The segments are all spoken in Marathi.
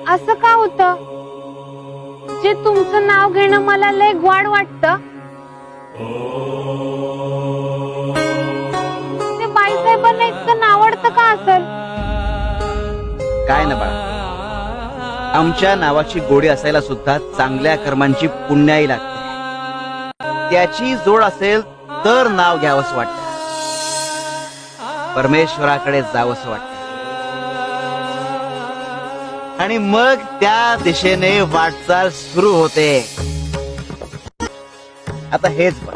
असं का होतं जे तुमचं नाव घेणं मला लय ग्वाड वाटतं? ते बाईसाहेबांना इतकं नावडतं का असेल? काय ना बाळा, आमच्या नावाची गोडी असायला सुद्धा चांगल्या कर्मांची पुण्याई लागते. त्याची जोड असेल तर नाव घ्यावंस वाटतं, परमेश्वराकडे जावंस वाटतं आणि मग त्या दिशेने वाटचाल सुरू होते. आता हेच बघ,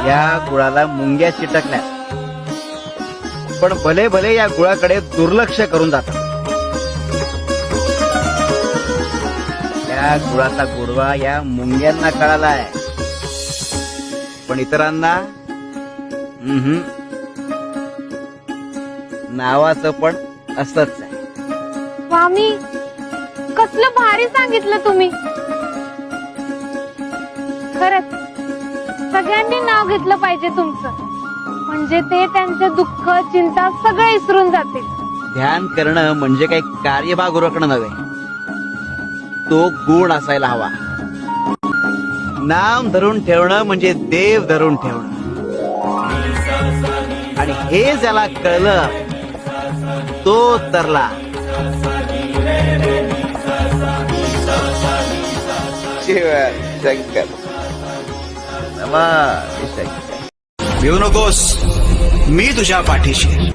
या गुळाला मुंग्या चिटकल्या पण भले भले या गुळाकडे दुर्लक्ष करून जातात. या गुळाचा गोडवा या मुंग्यांना कळालाय, पण इतरांना नावाचं पण असंच आहे. स्वामी, कसलं भारी सांगितलं तुम्ही. खरंच सगळ्यांनी नाव घेतलं पाहिजे तुमचं, म्हणजे ते त्यांचे दुःख चिंता सगळे विसरून जातील. ध्यान करणं म्हणजे काही कार्यभाग उरकणं नव्हे, तो गुण असायला हवा. नाम धरून ठेवणं म्हणजे देव धरून ठेवणं, आणि हे ज्याला कळलं तो तरला. शिव शंकर, नमः शंकर. भिवू नकोस, मी तुझ्या पाठीशी.